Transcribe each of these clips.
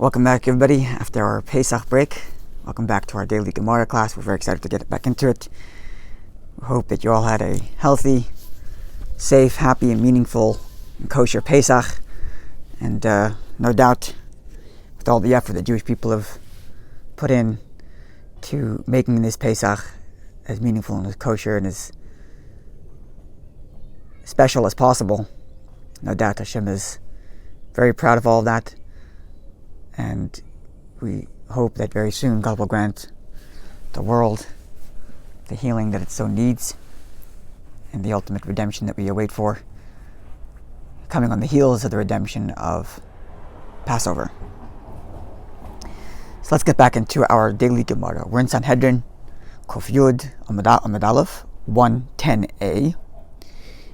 Welcome back, everybody, after our Pesach break. Welcome back to our daily Gemara class. We're very excited to get back into it. We hope that you all had a healthy, safe, happy, and meaningful and kosher Pesach. And no doubt, with all the effort that Jewish people have put in to making this Pesach as meaningful and as kosher and as special as possible, no doubt Hashem is very proud of all of that. And we hope that very soon God will grant the world the healing that it so needs and the ultimate redemption that we await for, coming on the heels of the redemption of Passover. So let's get back into our daily Gemara. We're in Sanhedrin, Kof Yud Amud Aleph 110a.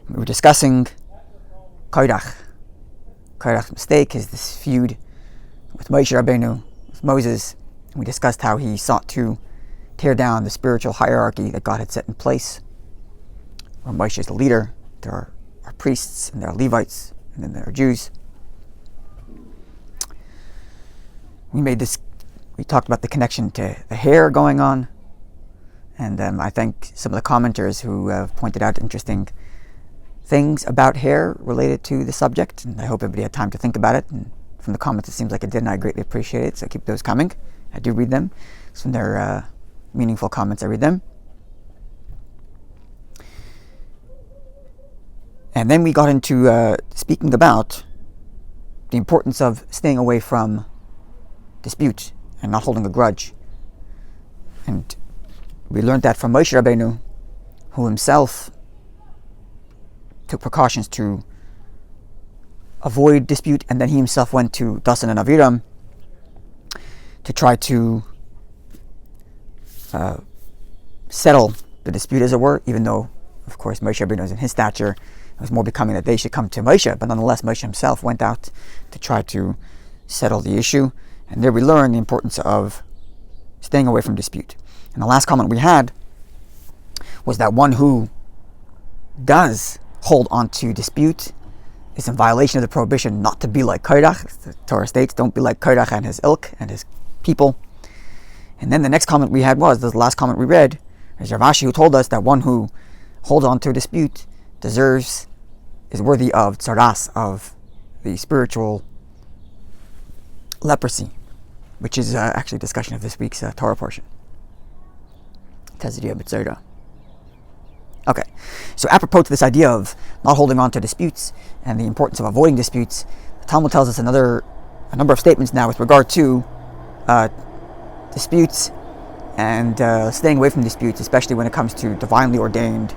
We were discussing Korach's mistake, is this feud with Moshe Rabbeinu, with Moses. And we discussed how he sought to tear down the spiritual hierarchy that God had set in place, where Moshe is the leader. There are priests, and there are Levites, and then there are Jews. We talked about the connection to the hair going on, and I thank some of the commenters who have pointed out interesting things about hair related to the subject, and I hope everybody had time to think about it. And from the comments, it seems like it did, and I greatly appreciate it, so keep those coming. I do read them. So when they're meaningful comments, I read them. And then we got into speaking about the importance of staying away from dispute and not holding a grudge. And we learned that from Moshe Rabbeinu, who himself took precautions to avoid dispute, and then he himself went to Dasan and Aviram to try to settle the dispute, as it were, even though, of course, Moshe Rabbeinu was in his stature. It was more becoming that they should come to Moshe, but nonetheless, Moshe himself went out to try to settle the issue. And there we learn the importance of staying away from dispute. And the last comment we had was that one who does hold on to dispute is in violation of the prohibition not to be like Korach. The Torah states, don't be like Korach and his ilk and his people. And then the next comment we had was, the last comment we read, is Rabbi who told us that one who holds on to a dispute is worthy of tzaras, of the spiritual leprosy, which is actually a discussion of this week's Torah portion. Tezidiyah b'tzorah. Okay, so apropos to this idea of not holding on to disputes and the importance of avoiding disputes, the Talmud tells us a number of statements now with regard to disputes and staying away from disputes, especially when it comes to divinely ordained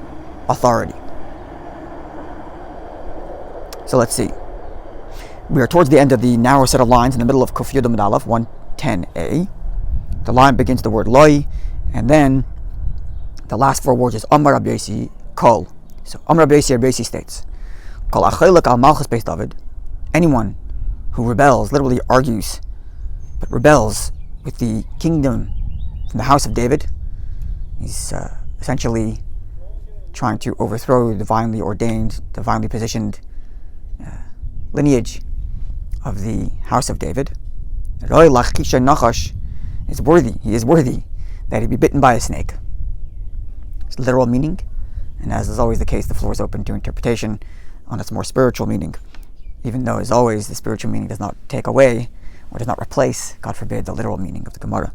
authority. So let's see. We are towards the end of the narrow set of lines in the middle of Kof Yud Amud Aleph 110a. The line begins the word loi, and then the last four words is Amar Rabbi Yossi Kol. So Amar Rabbi Yossi states, Kol Achelek al Malchus Beis David. Anyone who rebels, literally argues, but rebels with the kingdom from the house of David, he's essentially trying to overthrow the divinely ordained, divinely positioned lineage of the house of David. He is worthy that he be bitten by a snake. It's literal meaning, and as is always the case, the floor is open to interpretation on its more spiritual meaning, even though, as always, the spiritual meaning does not take away or does not replace, God forbid, the literal meaning of the Gemara.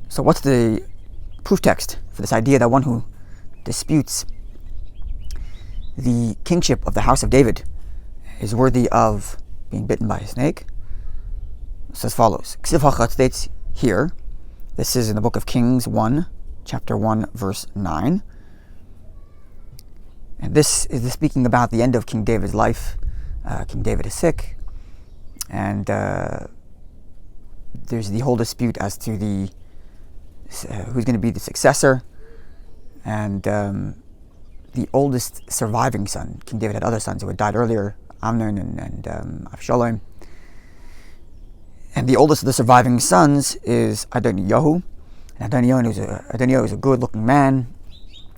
So what's the proof text for this idea that one who disputes the kingship of the house of David is worthy of being bitten by a snake? It's as follows. Ksiv Hachat states here, this is in the book of Kings 1, chapter 1, verse 9. And this is speaking about the end of King David's life. King David is sick, and there's the whole dispute as to who's going to be the successor. And the oldest surviving son, King David had other sons who had died earlier, Amnon and Avshalom. And the oldest of the surviving sons is Adoniyahu. And Adoniyahu is a good-looking man,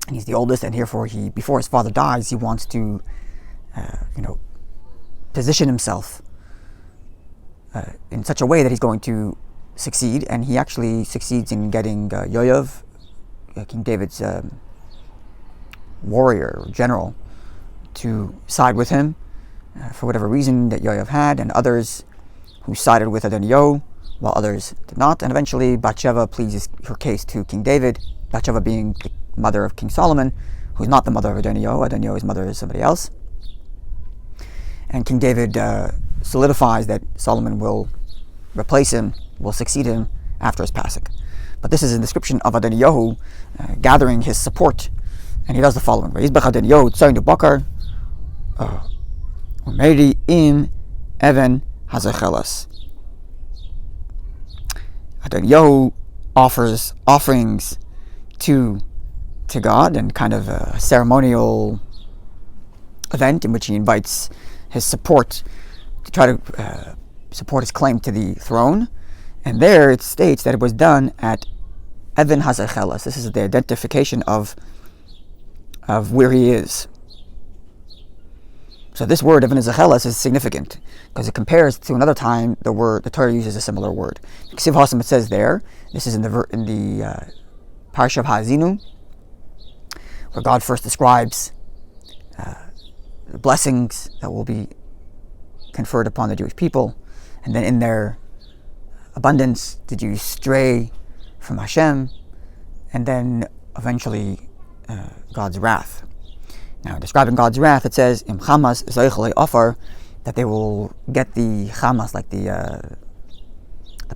and he's the oldest, and therefore before his father dies, he wants to position himself in such a way that he's going to succeed, and he actually succeeds in getting Yoav, King David's warrior or general, to side with him for whatever reason that Yoav had, and others who sided with Adoniyahu while others did not. And eventually Bathsheba pleads her case to King David, Bathsheba being the mother of King Solomon, who's not the mother of Adoniyahu. Adoniyahu's mother is somebody else. And King David solidifies that Solomon will replace him, will succeed him after his passing. But this is a description of Adoniyahu gathering his support, and he does the following: im even hazachelas. Adoniyahu offers offerings to God, and kind of a ceremonial event in which he invites his support to try to support his claim to the throne. And there it states that it was done at Even Hazachelas. This is the identification of where he is. So this word Even Hazachelas is significant because it compares to another time the Torah uses a similar word. Ksiv Hasam, it says there. This is in the Parsha of Ha'azinu, where God first describes the blessings that will be conferred upon the Jewish people, and then in their abundance did you stray from Hashem, and then eventually God's wrath. Now, describing God's wrath, it says Im Chamas Zoichle Offer, that they will get the Chamas, like the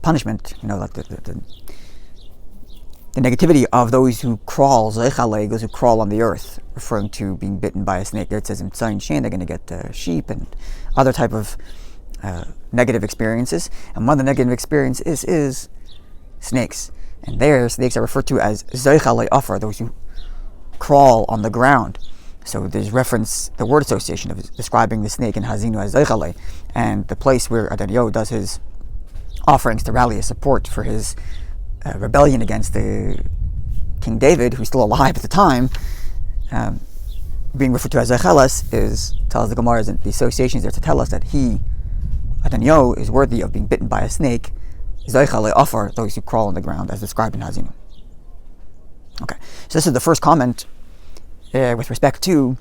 punishment, like the negativity of those who crawl, those who crawl on the earth, referring to being bitten by a snake. There it says in Tzayin Shin, they're going to get sheep and other type of negative experiences. And one of the negative experiences is snakes. And there, snakes are referred to as Zoichalei Offer, those who crawl on the ground. So there's the word association of describing the snake in Hazinu as Zoichalei, and the place where Adoniyahu does his offerings to rally his support for his rebellion against the King David, who's still alive at the time, being referred to as Zechelas, tells the Gemara, the association is there to tell us that Adoniyahu, is worthy of being bitten by a snake. Zeichale offer those who crawl on the ground, as described in Hazinu. Okay, so this is the first comment with respect to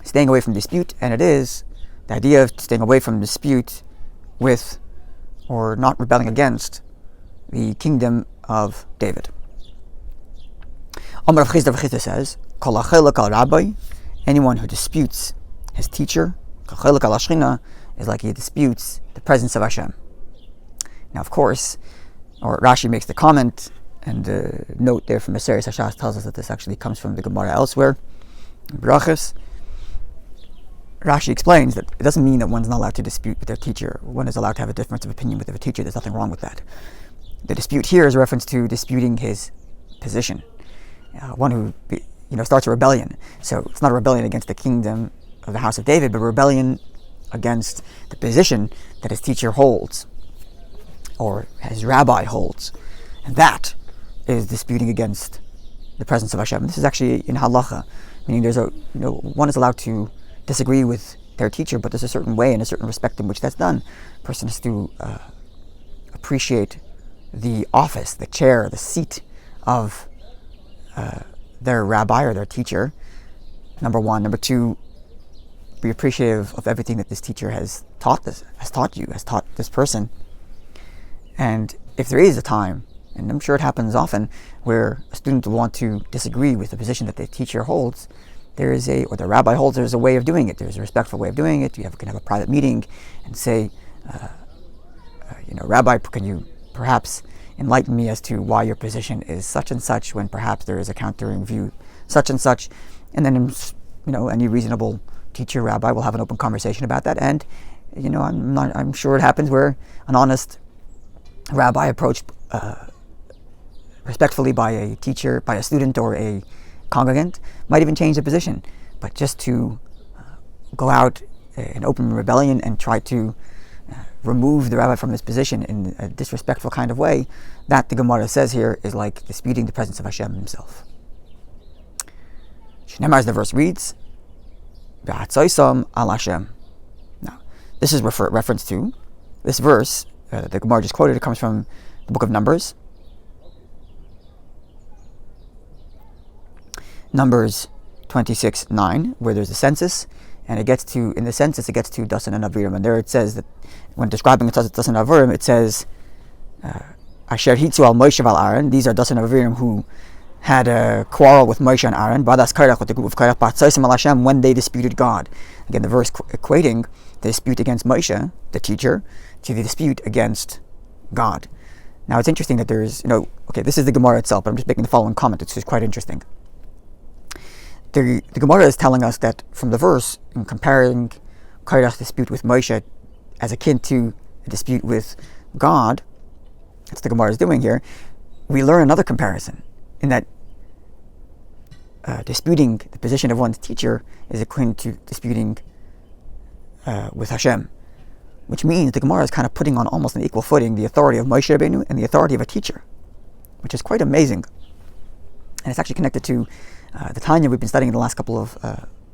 staying away from dispute, and it is the idea of staying away from dispute with, or not rebelling against, the kingdom of David. Amar Rav Chisda says, Kol hachelek al Rabbi, anyone who disputes his teacher, Kol hachelek al Hashchina, is like he disputes the presence of Hashem. Now, of course, or Rashi makes the comment, and the note there from Aseres Hashas tells us that this actually comes from the Gemara elsewhere, in Brachas. Rashi explains that it doesn't mean that one's not allowed to dispute with their teacher. One is allowed to have a difference of opinion with their teacher. There's nothing wrong with that. The dispute here is a reference to disputing his position. One who starts a rebellion. So it's not a rebellion against the kingdom of the house of David, but a rebellion against the position that his teacher holds, or his rabbi holds. And that is disputing against the presence of Hashem. This is actually in halacha, meaning there's one is allowed to disagree with their teacher, but there's a certain way and a certain respect in which that's done. A person has to appreciate the office, the chair, the seat of their rabbi or their teacher, number one. Number two, be appreciative of everything that this teacher has taught this person. And if there is a time, and I'm sure it happens often, where a student will want to disagree with the position that the teacher holds, or the rabbi holds, there's a way of doing it. There's a respectful way of doing it. You can have a private meeting and say, Rabbi, can you perhaps enlighten me as to why your position is such and such, when perhaps there is a countering view such and such. And then, any reasonable teacher, rabbi, will have an open conversation about that. And, I'm sure it happens where an honest rabbi approached respectfully by a teacher, by a student, or a congregant, might even change the position. But just to go out in open rebellion and try to remove the rabbi from his position in a disrespectful kind of way, that, the Gemara says here, is like disputing the presence of Hashem himself. Shneimar, as the verse reads, B'atzoisam al Hashem. Now, this is reference to this verse. The Gemara just quoted. It comes from the book of Numbers. Numbers 26:9, where there's a census, and in the census it gets to Dasan and Aviram, and there it says that when describing Dasan and Aviram, it says Asher hitzu al Moshe val Aaron. These are Dasan and Aviram who had a quarrel with Moshe and Aaron. Badas Kairach, with the group of Kairach, B'atzoisam al Hashem, when they disputed God. Again, the verse equating the dispute against Moshe, the teacher, to the dispute against God. Now it's interesting that there's, this is the Gemara itself, but I'm just making the following comment. It's just quite interesting. The Gemara is telling us that from the verse, in comparing Kairach's dispute with Moshe as akin to a dispute with God, that's what the Gemara is doing here, we learn another comparison, in that disputing the position of one's teacher is akin to disputing with Hashem, which means the Gemara is kind of putting on almost an equal footing the authority of Moshe Rabbeinu and the authority of a teacher, which is quite amazing. And it's actually connected to the Tanya we've been studying the last couple of,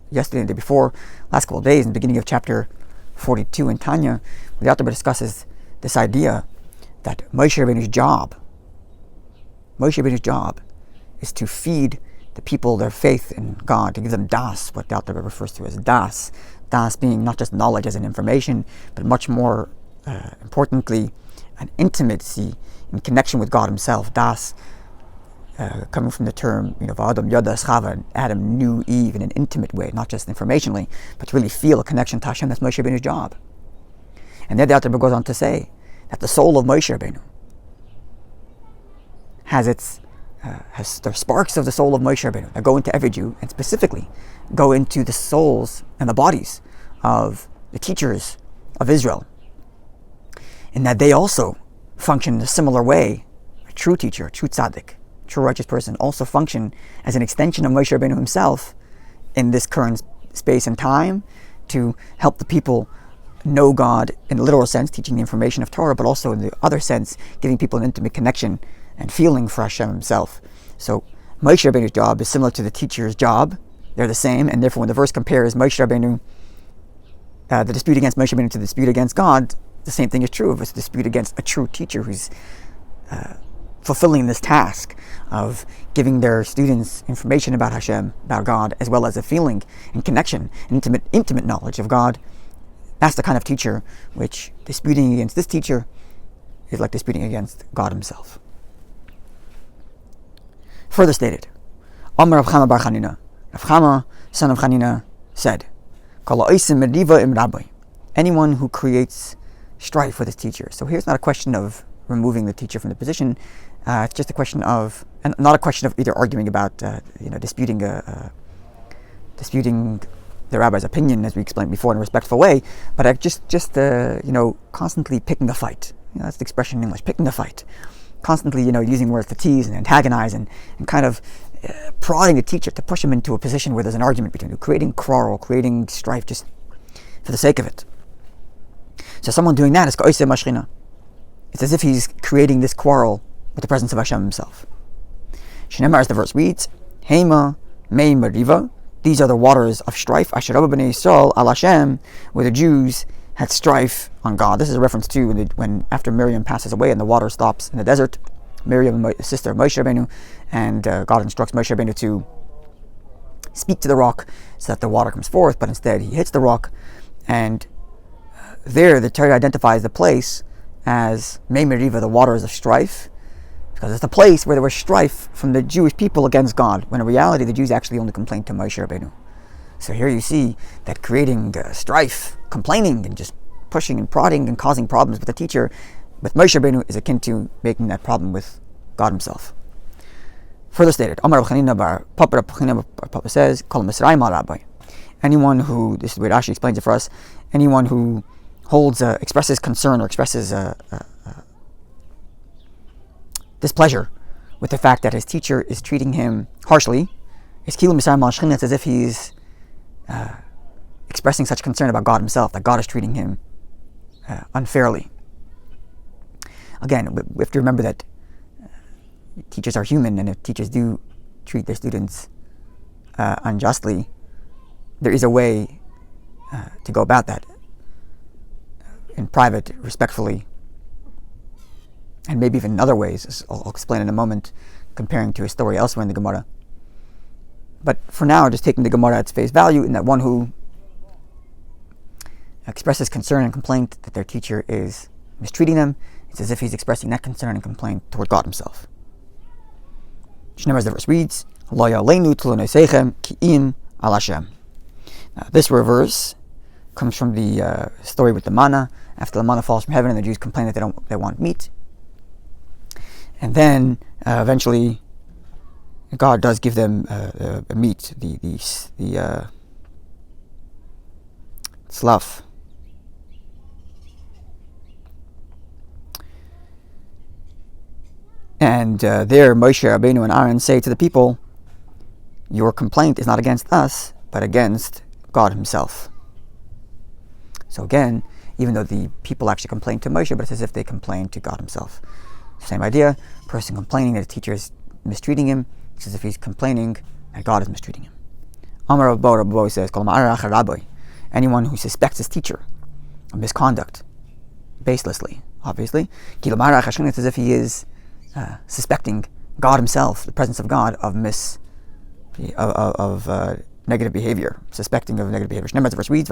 yesterday and the day before, last couple of days, in the beginning of chapter 42 in Tanya, where the author discusses this idea that Moshe Rabbeinu's job is to feed the people their faith in God, to give them das, what the author refers to as das. Das being not just knowledge as an information, but much more importantly, an intimacy in connection with God Himself. Das, coming from the term, Adam Yodas Chava, Adam knew Eve in an intimate way, not just informationally, but to really feel a connection to Hashem. That's Moshe Rabbeinu's job. And then the author goes on to say that the soul of Moshe Rabbeinu has the sparks of the soul of Moshe Rabbeinu that go into every Jew, and specifically go into the souls and the bodies of the teachers of Israel, and that they also function in a similar way. A true teacher, a true tzaddik, true righteous person, also function as an extension of Moshe Rabbeinu himself in this current space and time, to help the people know God in the literal sense, teaching the information of Torah, but also in the other sense, giving people an intimate connection and feeling for Hashem Himself. So Moshe Rabbeinu's job is similar to the teacher's job. They're the same, and therefore when the verse compares Moshe Rabbeinu, the dispute against Moshe Rabbeinu, to the dispute against God, the same thing is true of a dispute against a true teacher who's fulfilling this task of giving their students information about Hashem, about God, as well as a feeling and connection, intimate knowledge of God. That's the kind of teacher which disputing against this teacher is like disputing against God Himself. Further stated, Amar Rav Chama bar Chanina, Rav Chama, son of Chanina, said, anyone who creates strife with his teacher. So here's not a question of removing the teacher from the position. It's just a question of, and not a question of either arguing about, disputing the rabbi's opinion, as we explained before, in a respectful way, but just constantly picking a fight. That's the expression in English, picking a fight. Constantly, using words to tease and antagonize and kind of prodding the teacher to push him into a position where there's an argument between you, creating quarrel, creating strife just for the sake of it. So someone doing that is ka'oseh mashchina. It's as if he's creating this quarrel with the presence of Hashem Himself. Shneimar, as the verse reads, Hema mei meriva. These are the waters of strife, Asher Rabba b'nei Yisrael al Hashem, where the Jews had strife on God. This is a reference to when after Miriam passes away and the water stops in the desert, Miriam, sister of Moshe Rabbeinu, and God instructs Moshe Rabbeinu to speak to the rock so that the water comes forth, but instead he hits the rock, and there the Torah identifies the place as Mei Meriva, the waters of strife, because it's the place where there was strife from the Jewish people against God, when in reality the Jews actually only complained to Moshe Rabbeinu. So here you see that creating strife, complaining and just pushing and prodding and causing problems with the teacher, with Moshe Rabbeinu, is akin to making that problem with God Himself. Further stated, Amar Rav Chanina bar Papa says, Kol Misraim al Rabbi. Anyone who, this is the way Rashi explains it for us, anyone who expresses concern or expresses displeasure with the fact that his teacher is treating him harshly, is Kilu Misraim al Shechina, it's as if he's expressing such concern about God Himself, that God is treating him unfairly. Again, we have to remember that teachers are human, and if teachers do treat their students unjustly, there is a way to go about that in private, respectfully, and maybe even in other ways, as I'll explain in a moment, comparing to a story elsewhere in the Gemara. But for now, just taking the Gemara at its face value, in that one who expresses concern and complaint that their teacher is mistreating them, it's as if he's expressing that concern and complaint toward God himself. As the verse reads, this verse comes from the story with the manna. After the manna falls from heaven and the Jews complain that they want meat. And then eventually God does give them meat, the slough. And there Moshe Rabbeinu and Aaron say to the people, your complaint is not against us, but against God himself. So again, even though the people actually complain to Moshe, but it's as if they complain to God himself. Same idea, person complaining that a teacher is mistreating him, it's as if he's complaining that God is mistreating him. Amar Rabbi says, anyone who suspects his teacher of misconduct, baselessly, obviously, it's as if he is suspecting God himself, the presence of God, of negative behavior, suspecting of negative behavior. The verse reads,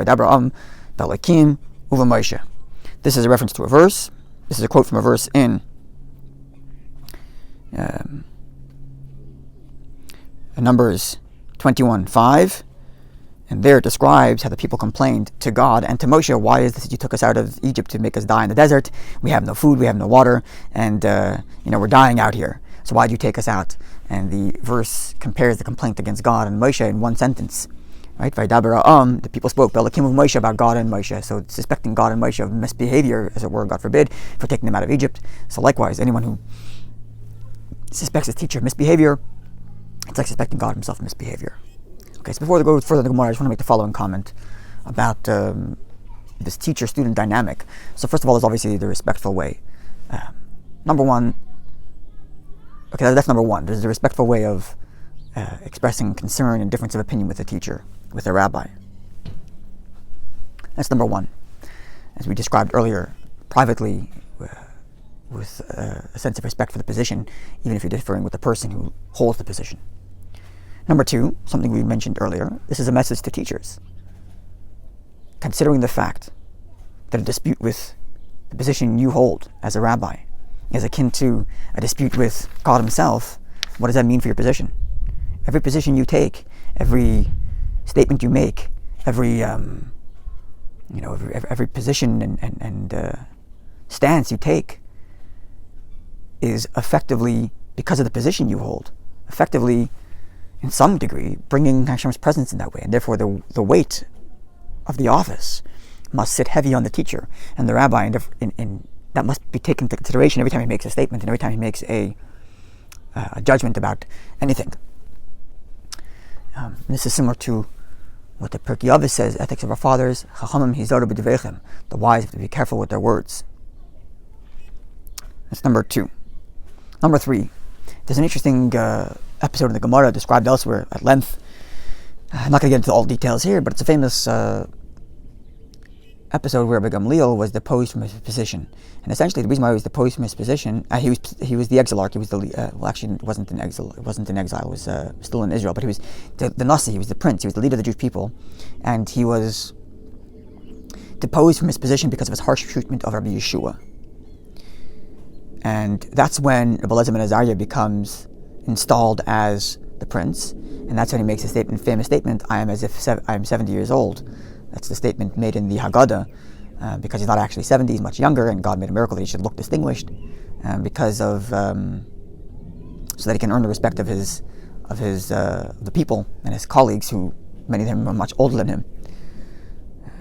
this is a reference to a verse. This is a quote from a verse in Numbers 21:5, and there it describes how the people complained to God and to Moshe, why is this that you took us out of Egypt to make us die in the desert? We have no food, we have no water, and we're dying out here. So why did you take us out? And the verse compares the complaint against God and Moshe in one sentence. Right? The people spoke Belakim of Moshe about God and Moshe. So suspecting God and Moshe of misbehavior, as it were, God forbid, for taking them out of Egypt. So likewise, anyone who suspects his teacher of misbehavior, it's like suspecting God himself of misbehavior. Okay, so before we go further in the Gemara, I just want to make the following comment about this teacher-student dynamic. So first of all, there's obviously the respectful way. Number one, that's number one. There's the respectful way of expressing concern and difference of opinion with a teacher, with a rabbi. That's number one. As we described earlier, privately, with a sense of respect for the position, even if you're differing with the person who holds the position. Number two, something we mentioned earlier, this is a message to teachers. Considering the fact that a dispute with the position you hold as a rabbi is akin to a dispute with God himself, what does that mean for your position? Every position you take, every statement you make, every position and stance you take is effectively, because of the position you hold, effectively, in some degree, bringing Hashem's presence in that way. And therefore, the weight of the office must sit heavy on the teacher and the rabbi, and that must be taken into consideration every time he makes a statement and every time he makes a judgment about anything. This is similar to what the Perek Chelek says, ethics of our fathers, the wise have to be careful with their words. That's number two. Number three, there's an interesting episode in the Gemara described elsewhere at length. I'm not going to get into all the details here, but it's a famous episode where Rabbi Gamliel was deposed from his position. And essentially, the reason why he was deposed from his position, he was the exilarch. He was it wasn't in exile. It wasn't in exile. It was still in Israel. But he was the Nasi. He was the prince. He was the leader of the Jewish people, and he was deposed from his position because of his harsh treatment of Rabbi Yeshua. And that's when Rabbi Elazar ben Azariah becomes installed as the prince, and that's when he makes a famous statement, I am 70 years old. That's the statement made in the Haggadah, because he's not actually 70, he's much younger, and God made a miracle that he should look distinguished, because of, so that he can earn the respect of the people and his colleagues, who many of them were much older than him.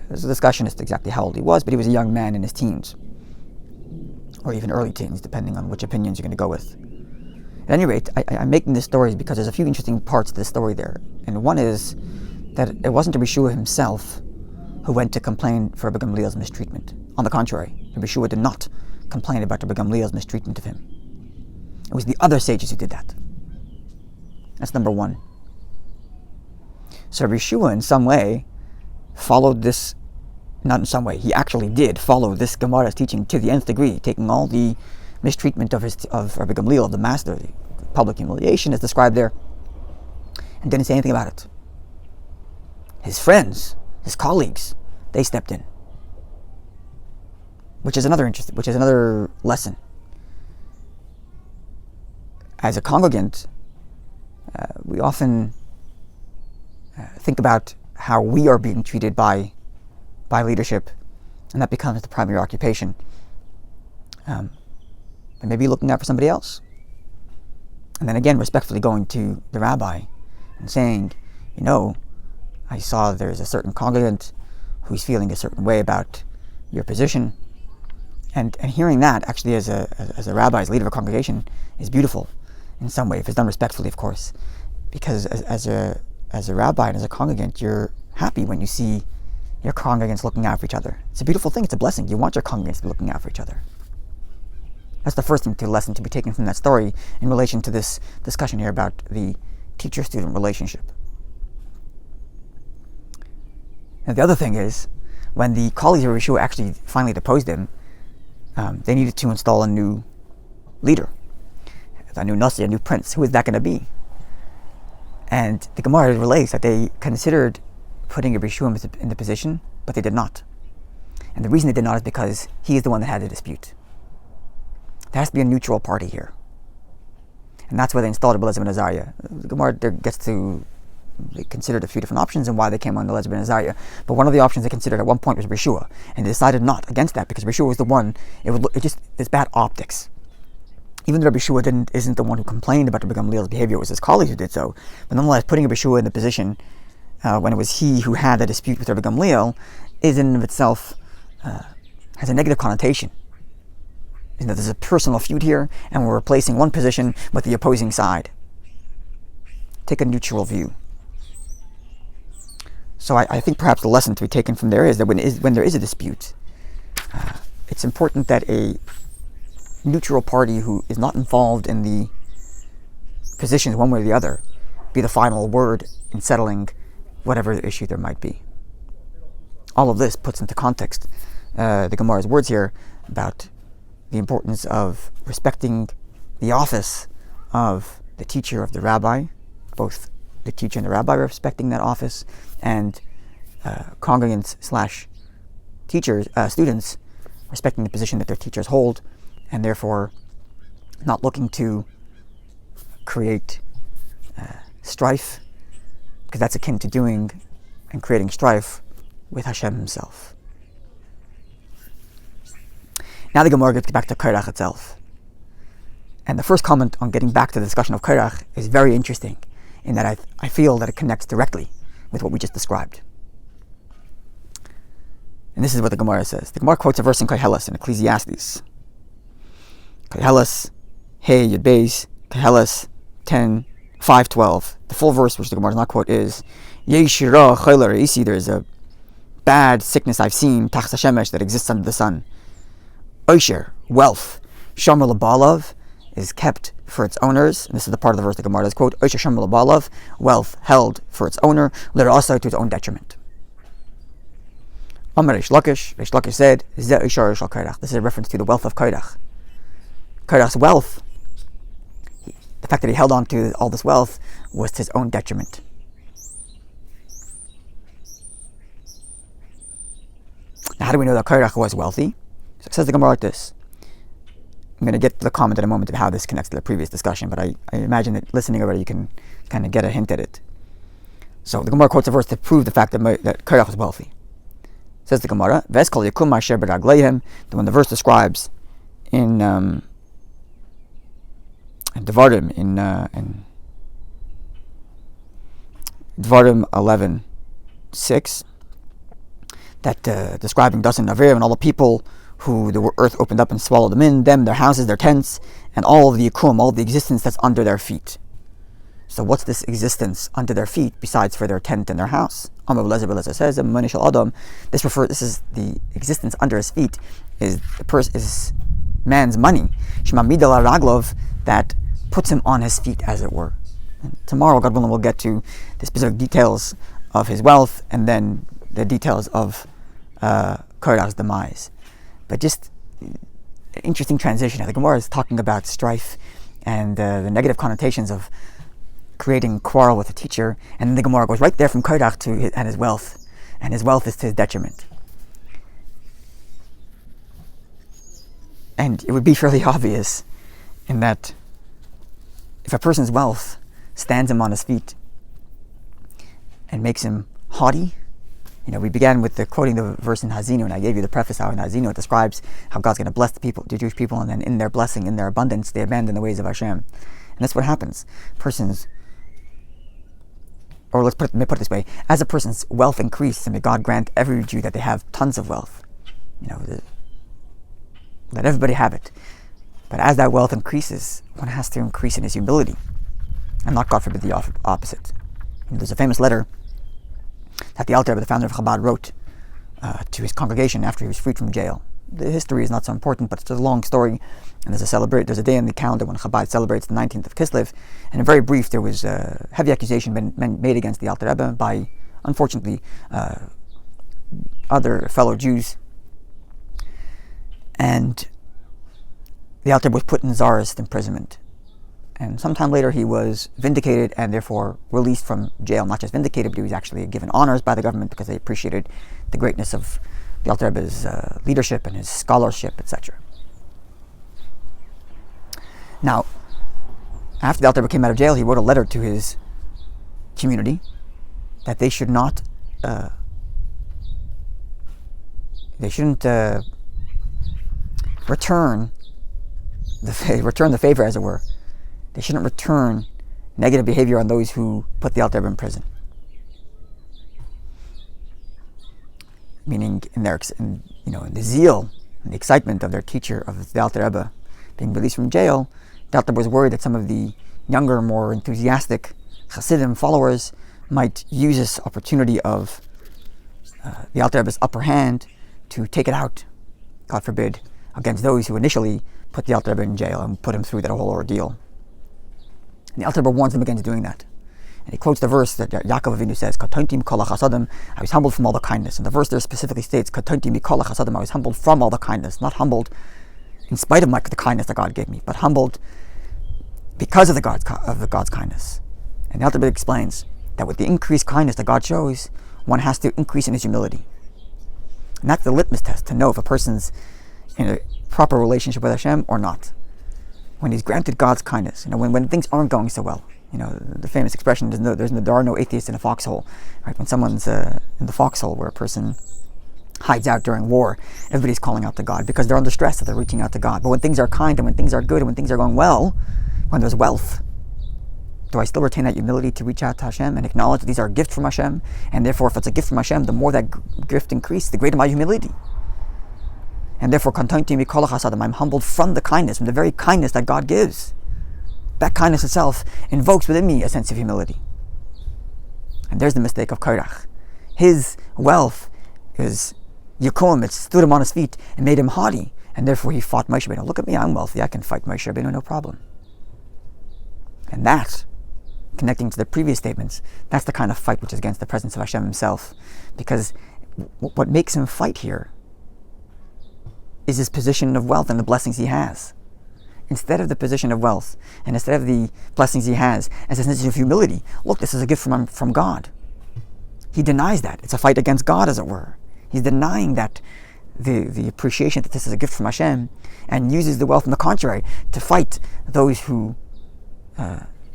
There's a discussion as to exactly how old he was, but he was a young man in his teens, or even early teens, depending on which opinions you're going to go with. At any rate, I'm making this story because there's a few interesting parts to this story there. And one is that it wasn't Rabbi Yeshua himself who went to complain for Rabbi Gamliel's mistreatment. On the contrary, Rabbi Yeshua did not complain about Rabbi Gamliel's mistreatment of him. It was the other sages who did that. That's number one. So Yeshua, in some way, followed this, not in some way, he actually did follow this Gemara's teaching to the nth degree, taking all the mistreatment of Rabbi Gamliel, of the master, the public humiliation is described there, and didn't say anything about it. His friends, his colleagues, they stepped in, which is another lesson. As a congregant, we often think about how we are being treated by leadership, and that becomes the primary occupation. And maybe looking out for somebody else. And then again, respectfully going to the rabbi and saying, I saw there's a certain congregant who's feeling a certain way about your position. And hearing that, actually, as a rabbi, as leader of a congregation, is beautiful in some way, if it's done respectfully, of course. Because as a rabbi and as a congregant, you're happy when you see your congregants looking out for each other. It's a beautiful thing. It's a blessing. You want your congregants to be looking out for each other. That's the first lesson to be taken from that story in relation to this discussion here about the teacher-student relationship. And the other thing is, when the colleagues of Yeshua actually finally deposed him, they needed to install a new leader, a new nasi, a new prince. Who is that going to be? And the Gemara relates that they considered putting Yeshua in the position, but they did not. And the reason they did not is because he is the one that had the dispute. There has to be a neutral party here. And that's why they installed Eliezer ben Azariah. The Gemara they considered a few different options and why they came on Eliezer ben Azariah. But one of the options they considered at one point was Yeshua, and they decided not against that because Yeshua was the one. It's bad optics. Even though Yeshua isn't the one who complained about Rabbi Gamliel's behavior, it was his colleagues who did so. But nonetheless, putting Yeshua in the position when it was he who had a dispute with Rabbi Gamliel is in and of itself has a negative connotation. There's a personal feud here, and we're replacing one position with the opposing side. Take a neutral view. So I think perhaps the lesson to be taken from there is that when there is a dispute, it's important that a neutral party who is not involved in the positions one way or the other be the final word in settling whatever issue there might be. All of this puts into context the Gemara's words here about the importance of respecting the office of the teacher of the rabbi, both the teacher and the rabbi respecting that office, and congregants / teachers, students respecting the position that their teachers hold, and therefore not looking to create strife, because that's akin to doing and creating strife with Hashem himself. Now the Gemara gets back to Korach itself. And the first comment on getting back to the discussion of Korach is very interesting, in that I feel that it connects directly with what we just described. And this is what the Gemara says. The Gemara quotes a verse in Koheles, in Ecclesiastes. Koheles, Hey, Yud Beis, Koheles 10, 5:12. The full verse, which the Gemara does not quote, is Yeshira Choler Isi. There is a bad sickness I've seen, Tachas Hashemesh, that exists under the sun. Osher, wealth, Shomer Labalav, is kept for its owners. And this is the part of the verse the Gemara does quote. Osher Shomer Labalav, wealth held for its owner, later also to its own detriment. Amar Reish Lakish said, Zeh Osher Shal Korach. This is a reference to the wealth of Korach. Korach's wealth, the fact that he held on to all this wealth, was to his own detriment. Now, how do we know that Korach was wealthy? So it says the Gemara like this. I'm going to get to the comment in a moment of how this connects to the previous discussion, but I imagine that listening already you can kind of get a hint at it. So the Gemara quotes a verse to prove the fact that Korach was wealthy. It says the Gemara, Veskol Yakum Asher B'Ragleihem, the one the verse describes in Devarim, in Devarim 11:6, that describing Dasan Navir and all the people who the earth opened up and swallowed them in, them, their houses, their tents, and all of the Yakum, all of the existence that's under their feet. So what's this existence under their feet besides for their tent and their house? Amar Eliezer says, this is the existence under his feet is man's money, Shemamidal Raglov, that puts him on his feet, as it were. And tomorrow, God willing, we'll get to the specific details of his wealth, and then the details of Korach's demise. But just an interesting transition. The Gemara is talking about strife and the negative connotations of creating quarrel with a teacher, and then the Gemara goes right there from Korach to his wealth, and his wealth is to his detriment. And it would be fairly obvious in that if a person's wealth stands him on his feet and makes him haughty, we began with quoting the verse in Hazinu, and I gave you the preface how in Hazinu it describes how God's going to bless the Jewish people, and then in their blessing, in their abundance, they abandon the ways of Hashem. And that's what happens. Let me put it this way: as a person's wealth increases, and may God grant every Jew that they have tons of wealth, let everybody have it. But as that wealth increases, one has to increase in his humility, and not, God forbid, the opposite. There's a famous letter that the Alter Rebbe, the founder of Chabad, wrote to his congregation after he was freed from jail. The history is not so important, but it's a long story, and there's a day in the calendar when Chabad celebrates the 19th of Kislev, and in very brief, there was a heavy accusation made against the Alter Rebbe by, unfortunately, other fellow Jews, and the Alter Rebbe was put in czarist imprisonment. And sometime later he was vindicated and therefore released from jail. Not just vindicated, but he was actually given honors by the government because they appreciated the greatness of the Alter Rebbe's leadership and his scholarship, etc. Now, after the Alter Rebbe came out of jail, he wrote a letter to his community that they should not, return the favor, as it were. They shouldn't return negative behavior on those who put the Alter Rebbe in prison. Meaning, in the zeal and the excitement of their teacher, of the Alter Rebbe, being released from jail, the Alter Rebbe was worried that some of the younger, more enthusiastic Hasidim followers might use this opportunity of the Alter Rebbe's upper hand to take it out, God forbid, against those who initially put the Alter Rebbe in jail and put him through that whole ordeal. And the Alter Rebbe warns them against doing that. And he quotes the verse that Yaakov Avinu says, "Katonti mikol hachasadim," I was humbled from all the kindness. And the verse there specifically states, "Katonti mikol hachasadim," I was humbled from all the kindness, not humbled in spite of the kindness that God gave me, but humbled because of the God's kindness. And the Alter Rebbe explains that with the increased kindness that God shows, one has to increase in his humility. And that's the litmus test to know if a person's in a proper relationship with Hashem or not. When he's granted God's kindness, when things aren't going so well, the famous expression, there are no atheists in a foxhole, right? When someone's in the foxhole where a person hides out during war, everybody's calling out to God because they're under stress, that they're reaching out to God. But when things are kind and when things are good and when things are going well, when there's wealth, do I still retain that humility to reach out to Hashem and acknowledge that these are a gift from Hashem? And therefore, if it's a gift from Hashem, the more that gift increases, the greater my humility. And therefore, I'm humbled from the kindness, from the very kindness that God gives. That kindness itself invokes within me a sense of humility. And there's the mistake of Korach. His wealth is Yakum, it stood him on his feet and made him haughty. And therefore he fought Moshe Rabbeinu. Look at me, I'm wealthy, I can fight Moshe Rabbeinu, no problem. And that, connecting to the previous statements, that's the kind of fight which is against the presence of Hashem himself. Because what makes him fight here is his position of wealth and the blessings he has. Instead of the position of wealth, and instead of the blessings he has, as a sense of humility, look, this is a gift from God. He denies that. It's a fight against God, as it were. He's denying that the appreciation that this is a gift from Hashem, and uses the wealth, on the contrary, to fight those who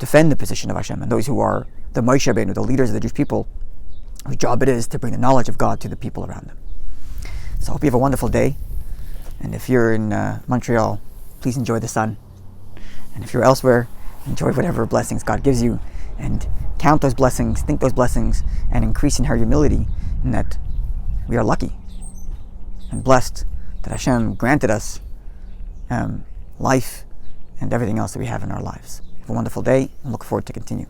defend the position of Hashem, and those who are the Moshe Rabbeinu, the leaders of the Jewish people, whose job it is to bring the knowledge of God to the people around them. So I hope you have a wonderful day. And if you're in Montreal, please enjoy the sun. And if you're elsewhere, enjoy whatever blessings God gives you. And count those blessings, think those blessings, and increase in her humility, in that we are lucky and blessed that Hashem granted us life and everything else that we have in our lives. Have a wonderful day, and look forward to continue.